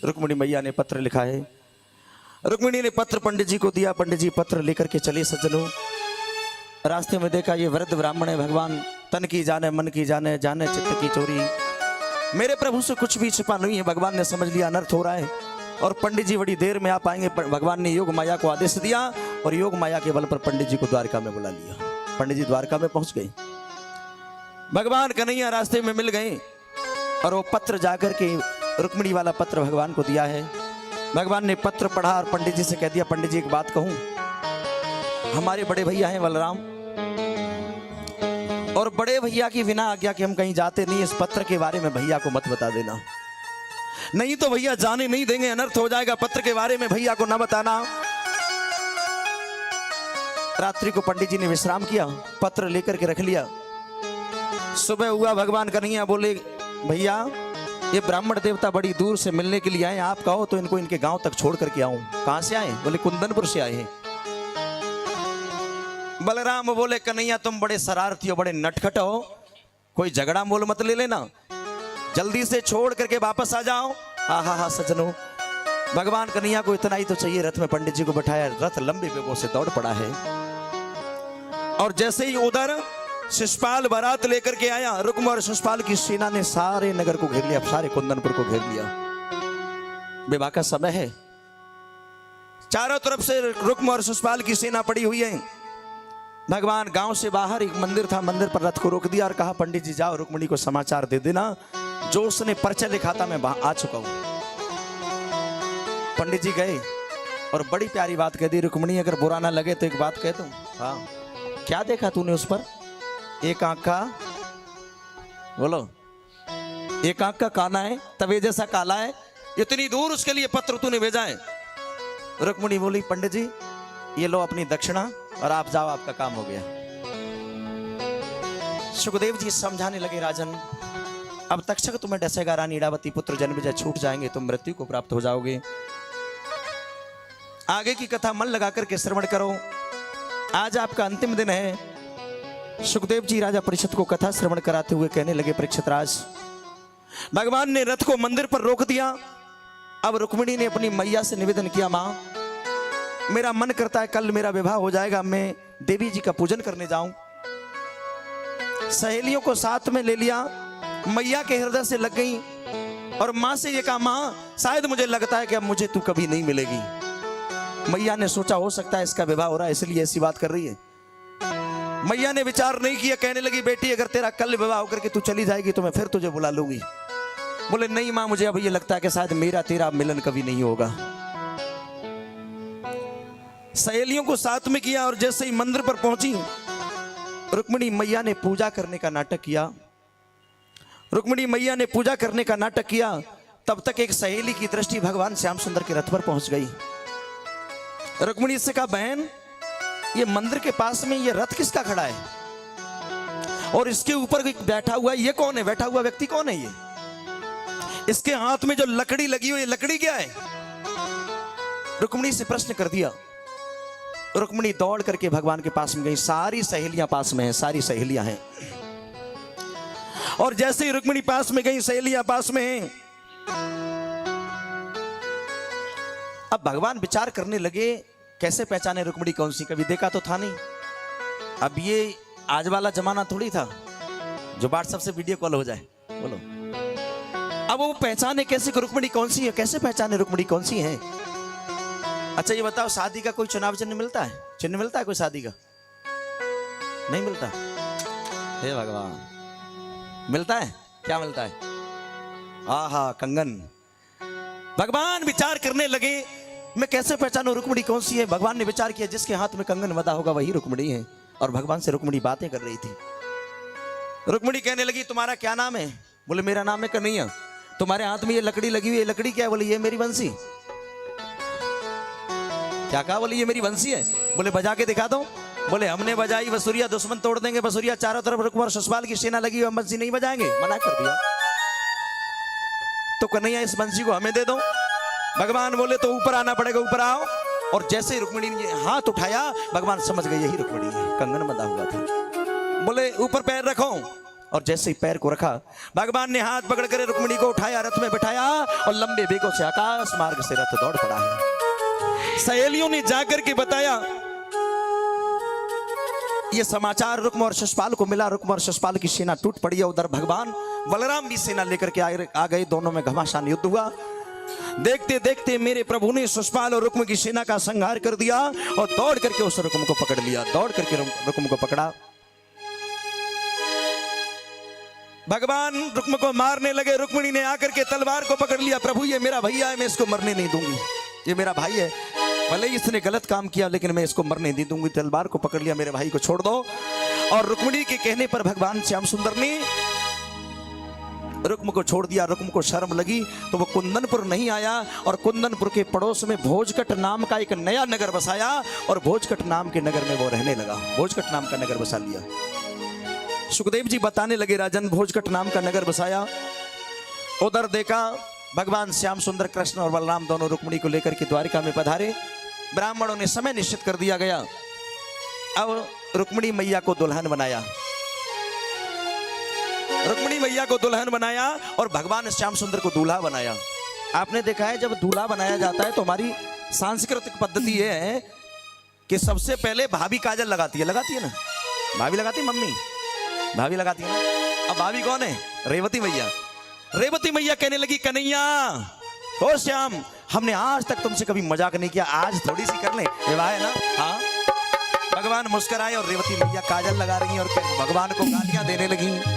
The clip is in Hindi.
रुक्मिणी मैया ने पत्र लिखा है। रुक्मिणी ने पत्र पंडित जी को दिया। पंडित जी पत्र लेकर के चले सज्जनों। रास्ते में देखा ये वृद्ध ब्राह्मण है। भगवान तन की जाने मन की जाने, जाने चित्त की चोरी। मेरे प्रभु से कुछ भी छिपा नहीं है। भगवान ने समझ लिया अनर्थ हो रहा है और पंडित जी बड़ी देर में आ पाएंगे। भगवान ने योग माया को आदेश दिया और योग माया के बल पर पंडित जी को द्वारका में बुला लिया। पंडित जी द्वारका में पहुंच गए। भगवान कन्हैया रास्ते में मिल गए और वो पत्र जाकर के रुक्मिणी वाला पत्र भगवान को दिया है। भगवान ने पत्र पढ़ा और पंडित जी से कह दिया, पंडित जी एक बात कहूं, हमारे बड़े भैया हैं बलराम, और बड़े भैया की बिना आज्ञा के हम कहीं जाते नहीं। इस पत्र के बारे में भैया को मत बता देना, नहीं तो भैया जाने नहीं देंगे, अनर्थ हो जाएगा। पत्र के बारे में भैया को न बताना। रात्रि को पंडित जी ने विश्राम किया, पत्र लेकर के रख लिया। सुबह हुआ, भगवान कन्हैया बोले, भैया ये ब्राह्मण देवता बड़ी दूर से मिलने के लिए आए, आप कहो तो इनको इनके गांव तक छोड़ करके आऊं। कहां से आए? बोले कुंदनपुर से आए हैं। बलराम बोले, कन्हैया तुम बड़े शरारती हो, बड़े नटखट हो, कोई झगड़ा मोल मत ले लेना, जल्दी से छोड़ करके वापस आ जाओ। हा सज्जनों, भगवान कन्हैया को इतना ही तो चाहिए। रथ में पंडित जी को बैठाया, रथ लंबे वेगों से दौड़ पड़ा है और जैसे ही उधर शिषपाल बारात लेकर के आया, रुक्म और शिषपाल की सेना ने सारे नगर को घेर लिया, सारे कुंदनपुर को घेर लिया। विवाह का समय है, चारों तरफ से रुक्म और शिषपाल की सेना पड़ी हुई है। भगवान गांव से बाहर एक मंदिर था, मंदिर पर रथ को रोक दिया और कहा, पंडित जी जाओ रुक्मिणी को समाचार दे देना, जो उसने पर्चा लिखा था मैं आ चुका हूं। पंडित जी गए और बड़ी प्यारी बात कह दी, रुक्मिणी अगर बुरा ना लगे तो एक बात कह दूं। हाँ, क्या देखा तूने उस पर? एक आंख का, बोलो, एक आंख का काना है, तवे जैसा काला है, इतनी दूर उसके लिए पत्र तूने भेजा है। रुक्मिणी बोली, पंडित जी ये लो अपनी दक्षिणा और आप जाओ, आपका काम हो गया। सुखदेव जी समझाने लगे, राजन अब तक्षक तुम्हें डसेगा, रानी इरावती पुत्र जन्मजय छूट जाएंगे, तुम मृत्यु को प्राप्त हो जाओगे। आगे की कथा मन लगा करके श्रवण करो, आज आपका अंतिम दिन है। सुखदेव जी राजा परीक्षित को कथा श्रवण कराते हुए कहने लगे, परीक्षित राज, भगवान ने रथ को मंदिर पर रोक दिया। अब रुक्मिणी ने अपनी मैया से निवेदन किया, मां मेरा मन करता है कल मेरा विवाह हो जाएगा, मैं देवी जी का पूजन करने जाऊं। सहेलियों को साथ में ले लिया, मैया के हृदय से लग गई और मां से ये कहा, मां शायद मुझे लगता है कि अब मुझे तू कभी नहीं मिलेगी। मैया ने सोचा हो सकता है इसका विवाह हो रहा है इसलिए ऐसी बात कर रही है। मैया ने विचार नहीं किया, कहने लगी, बेटी अगर तेरा कल विवाह होकर के तू चली जाएगी तो मैं फिर तुझे बुला लूंगी। बोले, नहीं मां मुझे अब ये लगता है कि शायद मेरा तेरा मिलन कभी नहीं होगा। सहेलियों को साथ में किया और जैसे ही मंदिर पर पहुंची, रुक्मिणी मैया ने पूजा करने का नाटक किया। रुक्मिणी मैया ने पूजा करने का नाटक किया, तब तक एक सहेली की दृष्टि भगवान श्याम सुंदर के रथ पर पहुंच गई। रुक्मिणी से कहा, बहन ये मंदिर के पास में ये रथ किसका खड़ा है और इसके ऊपर बैठा हुआ है, ये कौन है? बैठा हुआ व्यक्ति कौन है? ये इसके हाथ में जो लकड़ी लगी हुई है, लकड़ी क्या है? रुक्मिणी से प्रश्न कर दिया। रुक्मिणी दौड़ करके भगवान के पास में गई, सारी सहेलियां पास में हैं, सारी सहेलियां हैं। और जैसे ही रुक्मिणी पास में गई, सहेलियां पास में हैं, अब भगवान विचार करने लगे कैसे पहचाने रुक्मिणी कौन सी, कभी देखा तो था नहीं। अब ये आज वाला जमाना थोड़ी था जो व्हाट्सएप से वीडियो कॉल हो जाए, बोलो। अब वो पहचाने कैसे कि रुक्मिणी कौन सी है, कैसे पहचाने रुक्मिणी कौन सी है? अच्छा ये बताओ, शादी का कोई चुनाव चिन्ह मिलता है? चिन्ह मिलता है कोई शादी का? नहीं मिलता। हे भगवान, मिलता है? क्या मिलता है? आहा, कंगन। भगवान विचार करने लगे, मैं कैसे पहचानूं रुक्मिणी कौन सी है? भगवान ने विचार किया, जिसके हाथ में कंगन बंधा होगा वही रुक्मिणी है। और भगवान से रुक्मिणी बातें कर रही थी। रुक्मिणी कहने लगी, तुम्हारा क्या नाम है? बोले, मेरा नाम है कन्हैया। तुम्हारे हाथ में ये लकड़ी लगी हुई है, लकड़ी क्या है? बोले, ये मेरी बंसी। क्या कहा? बोले, ये मेरी बंसी है। बोले, बजा के दिखा दो। बोले, हमने बजाई बसुरिया दुश्मन तोड़ देंगे, बसुरिया चारों तरफ रुक्म और शिषपाल की सेना लगी हुई, हम बंसी नहीं बजाएंगे, मना कर दिया। तो कन्हैया इस बंसी को हमें दे दो। भगवान बोले, तो ऊपर आना पड़ेगा, ऊपर आओ। और जैसे ही रुक्मिणी ने हाथ उठाया, भगवान समझ गए यही रुक्मिणी है, कंगन बंधा हुआ था। बोले, ऊपर पैर रखो। और जैसे ही पैर को रखा, भगवान ने हाथ पकड़ कर रुक्मिणी को उठाया, रथ में बिठाया और लंबे वेगों से आकाश मार्ग से रथ दौड़ पड़ा है। सहेलियों ने जाकर के बताया ये समाचार रुक्म और शिशुपाल को मिला। रुक्म और शिशुपाल की सेना टूट पड़ी है। उधर भगवान बलराम भी सेना लेकर के आ गए। दोनों में घमासान युद्ध हुआ। देखते देखते मेरे प्रभु ने शिशुपाल और रुक्म की सेना का संहार कर दिया और दौड़ करके उस रुक्म को पकड़ लिया। दौड़ करके रुक्म को पकड़ा। भगवान रुक्म को मारने लगे। रुक्मिणी ने आकर के तलवार को पकड़ लिया। प्रभु ये मेरा भैया है, मैं इसको मरने नहीं दूंगी। ये मेरा भाई है, भले ही इसने गलत काम किया लेकिन मैं इसको मरने नहीं दूंगी। तलवार को पकड़ लिया, मेरे भाई को छोड़ दो। और रुक्मिणी के कहने पर भगवान श्याम सुंदर ने रुक्म को छोड़ दिया। रुक्म को शर्म लगी तो वो कुंदनपुर नहीं आया और कुंदनपुर के पड़ोस में भोजकट नाम का एक नया नगर बसाया और भोजकट नाम के नगर में वो रहने लगा। भोजकट नाम का नगर बसा लिया। सुखदेव जी बताने लगे, राजन भोजकट नाम का नगर बसाया। उधर देखा भगवान श्याम सुंदर कृष्ण और बलराम दोनों रुक्मिणी को लेकर के द्वारिका में पधारे। ब्राह्मणों ने समय निश्चित कर दिया गया। अब रुक्मिणी मैया को दुल्हन बनाया। रुक्मिणी मैया को दुल्हन बनाया और भगवान श्याम सुंदर को दूल्हा बनाया। आपने देखा है जब दूल्हा बनाया जाता है तो हमारी सांस्कृतिक पद्धति ये है कि सबसे पहले भाभी काजल लगाती है ना, भाभी लगाती है, मम्मी भाभी लगाती है ना। अब भाभी कौन है? रेवती मैया। रेवती मैया कहने लगी, कन्हैया हो श्याम, हमने आज तक तुमसे कभी मजाक नहीं किया, आज थोड़ी सी कर ले, विवाह है ना। हाँ, भगवान मुस्कुराए और रेवती मैया काजल लगा रही और भगवान को गालियां देने लगी।